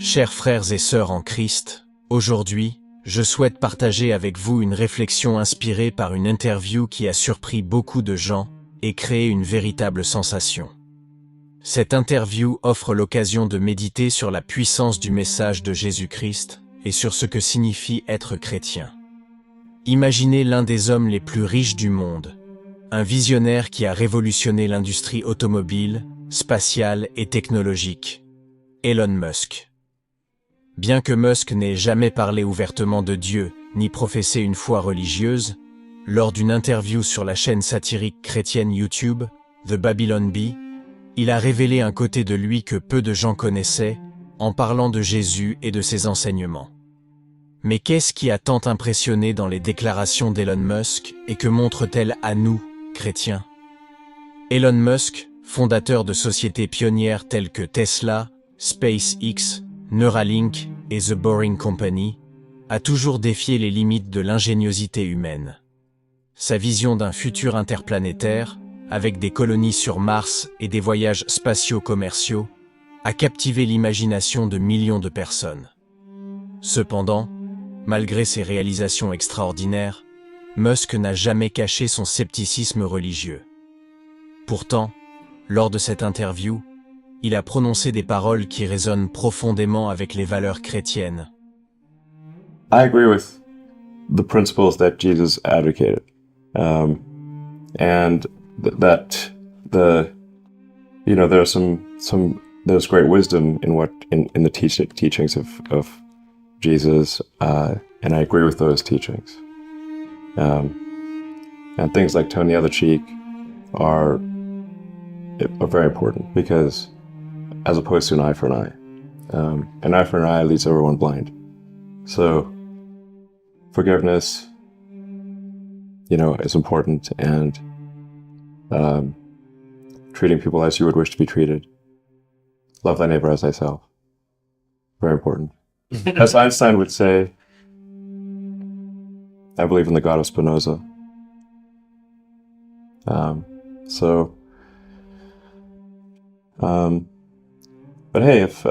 Chers frères et sœurs en Christ, aujourd'hui, je souhaite partager avec vous une réflexion inspirée par une interview qui a surpris beaucoup de gens et créé une véritable sensation. Cette interview offre l'occasion de méditer sur la puissance du message de Jésus-Christ et sur ce que signifie être chrétien. Imaginez l'un des hommes les plus riches du monde, un visionnaire qui a révolutionné l'industrie automobile, spatiale et technologique, Elon Musk. Bien que Musk n'ait jamais parlé ouvertement de Dieu, ni professé une foi religieuse, lors d'une interview sur la chaîne satirique chrétienne YouTube, The Babylon Bee, il a révélé un côté de lui que peu de gens connaissaient, en parlant de Jésus et de ses enseignements. Mais qu'est-ce qui a tant impressionné dans les déclarations d'Elon Musk et que montre-t-elle à nous, chrétiens? Elon Musk, fondateur de sociétés pionnières telles que Tesla, SpaceX, Neuralink et The Boring Company, a toujours défié les limites de l'ingéniosité humaine. Sa vision d'un futur interplanétaire, avec des colonies sur Mars et des voyages spatiaux commerciaux, a captivé l'imagination de millions de personnes. Cependant, malgré ses réalisations extraordinaires, Musk n'a jamais caché son scepticisme religieux. Pourtant, lors de cette interview, il a prononcé des paroles qui résonnent profondément avec les valeurs chrétiennes. I agree with the principles that Jesus advocated, and that there's great wisdom in the teachings of Jesus, and I agree with those teachings. And things like turn the other cheek are very important because, as opposed to an eye for an eye leaves everyone blind. So forgiveness, is important, and treating people as you would wish to be treated. Love thy neighbor as thyself. Very important. As Einstein would say, I believe in the God of Spinoza. But hey, if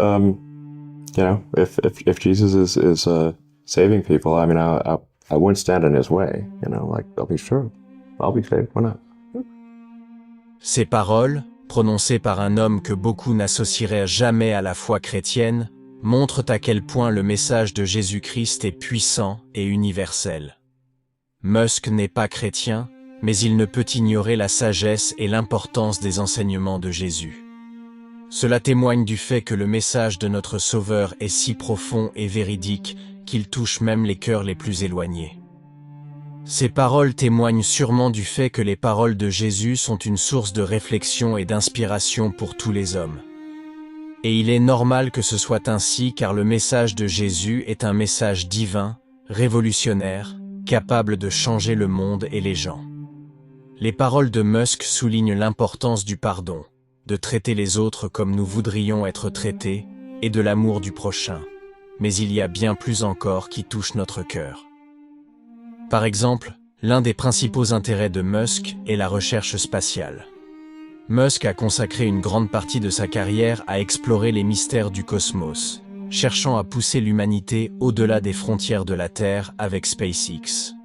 Jesus is saving people, I mean, I wouldn't stand in his way. I'll be sure, I'll be saved. Why not? Ces paroles, prononcées par un homme que beaucoup n'associeraient jamais à la foi chrétienne, montrent à quel point le message de Jésus-Christ est puissant et universel. Musk n'est pas chrétien, mais il ne peut ignorer la sagesse et l'importance des enseignements de Jésus. Cela témoigne du fait que le message de notre Sauveur est si profond et véridique qu'il touche même les cœurs les plus éloignés. Ces paroles témoignent sûrement du fait que les paroles de Jésus sont une source de réflexion et d'inspiration pour tous les hommes. Et il est normal que ce soit ainsi car le message de Jésus est un message divin, révolutionnaire, capable de changer le monde et les gens. Les paroles de Musk soulignent l'importance du pardon, de traiter les autres comme nous voudrions être traités, et de l'amour du prochain. Mais il y a bien plus encore qui touche notre cœur. Par exemple, l'un des principaux intérêts de Musk est la recherche spatiale. Musk a consacré une grande partie de sa carrière à explorer les mystères du cosmos, cherchant à pousser l'humanité au-delà des frontières de la Terre avec SpaceX.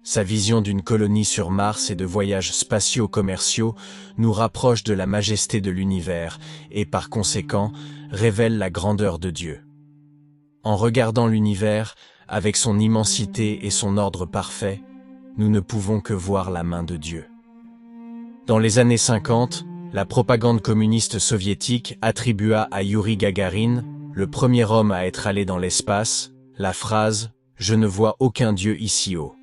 Sa vision d'une colonie sur Mars et de voyages spatiaux commerciaux nous rapproche de la majesté de l'univers et, par conséquent, révèle la grandeur de Dieu. En regardant l'univers, avec son immensité et son ordre parfait, nous ne pouvons que voir la main de Dieu. Dans les années 50, la propagande communiste soviétique attribua à Youri Gagarin, le premier homme à être allé dans l'espace, la phrase « Je ne vois aucun Dieu ici-haut ».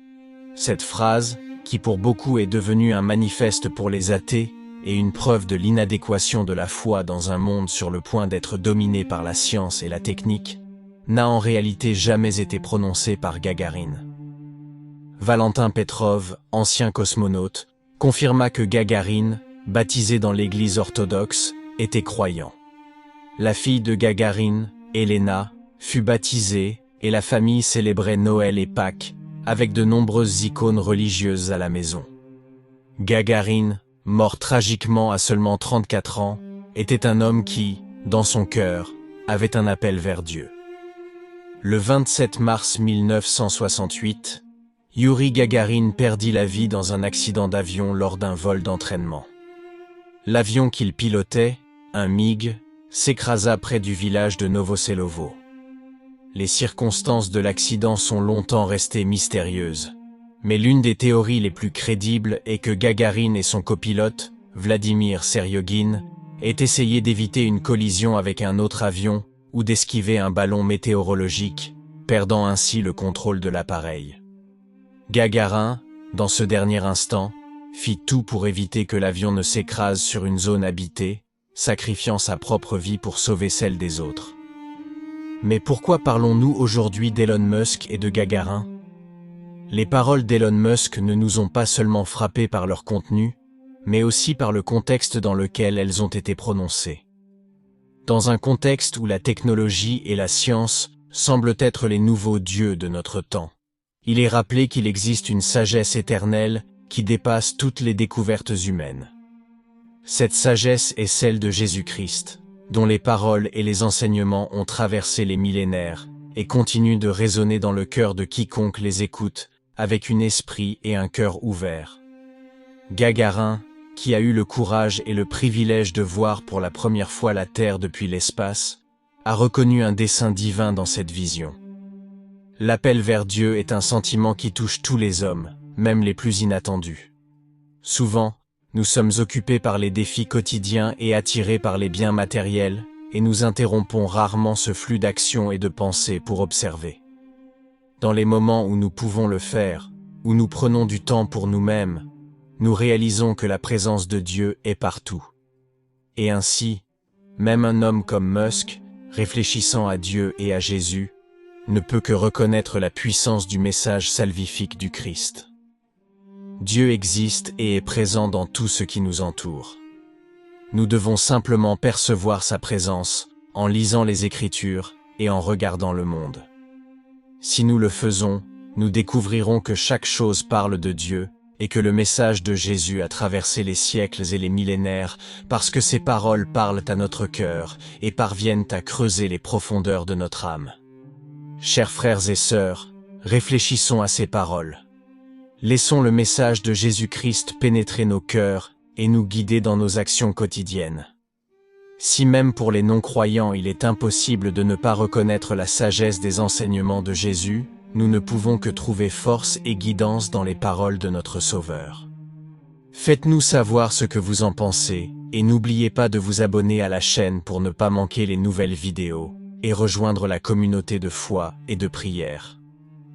Cette phrase, qui pour beaucoup est devenue un manifeste pour les athées et une preuve de l'inadéquation de la foi dans un monde sur le point d'être dominé par la science et la technique, n'a en réalité jamais été prononcée par Gagarin. Valentin Petrov, ancien cosmonaute, confirma que Gagarin, baptisé dans l'église orthodoxe, était croyant. La fille de Gagarin, Elena, fut baptisée et la famille célébrait Noël et Pâques, avec de nombreuses icônes religieuses à la maison. Gagarin, mort tragiquement à seulement 34 ans, était un homme qui, dans son cœur, avait un appel vers Dieu. Le 27 mars 1968, Youri Gagarin perdit la vie dans un accident d'avion lors d'un vol d'entraînement. L'avion qu'il pilotait, un MiG, s'écrasa près du village de Novoselovo. Les circonstances de l'accident sont longtemps restées mystérieuses, mais l'une des théories les plus crédibles est que Gagarin et son copilote, Vladimir Seryogin, aient essayé d'éviter une collision avec un autre avion ou d'esquiver un ballon météorologique, perdant ainsi le contrôle de l'appareil. Gagarin, dans ce dernier instant, fit tout pour éviter que l'avion ne s'écrase sur une zone habitée, sacrifiant sa propre vie pour sauver celle des autres. Mais pourquoi parlons-nous aujourd'hui d'Elon Musk et de Gagarin? Les paroles d'Elon Musk ne nous ont pas seulement frappés par leur contenu, mais aussi par le contexte dans lequel elles ont été prononcées. Dans un contexte où la technologie et la science semblent être les nouveaux dieux de notre temps, il est rappelé qu'il existe une sagesse éternelle qui dépasse toutes les découvertes humaines. Cette sagesse est celle de Jésus-Christ, dont les paroles et les enseignements ont traversé les millénaires et continuent de résonner dans le cœur de quiconque les écoute avec un esprit et un cœur ouverts. Gagarin, qui a eu le courage et le privilège de voir pour la première fois la Terre depuis l'espace, a reconnu un dessein divin dans cette vision. L'appel vers Dieu est un sentiment qui touche tous les hommes, même les plus inattendus. Souvent, nous sommes occupés par les défis quotidiens et attirés par les biens matériels, et nous interrompons rarement ce flux d'actions et de pensées pour observer. Dans les moments où nous pouvons le faire, où nous prenons du temps pour nous-mêmes, nous réalisons que la présence de Dieu est partout. Et ainsi, même un homme comme Musk, réfléchissant à Dieu et à Jésus, ne peut que reconnaître la puissance du message salvifique du Christ. Dieu existe et est présent dans tout ce qui nous entoure. Nous devons simplement percevoir sa présence en lisant les Écritures et en regardant le monde. Si nous le faisons, nous découvrirons que chaque chose parle de Dieu et que le message de Jésus a traversé les siècles et les millénaires parce que ses paroles parlent à notre cœur et parviennent à creuser les profondeurs de notre âme. Chers frères et sœurs, réfléchissons à ces paroles. Laissons le message de Jésus-Christ pénétrer nos cœurs et nous guider dans nos actions quotidiennes. Si même pour les non-croyants il est impossible de ne pas reconnaître la sagesse des enseignements de Jésus, nous ne pouvons que trouver force et guidance dans les paroles de notre Sauveur. Faites-nous savoir ce que vous en pensez, et n'oubliez pas de vous abonner à la chaîne pour ne pas manquer les nouvelles vidéos, et rejoindre la communauté de foi et de prière.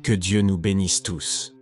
Que Dieu nous bénisse tous.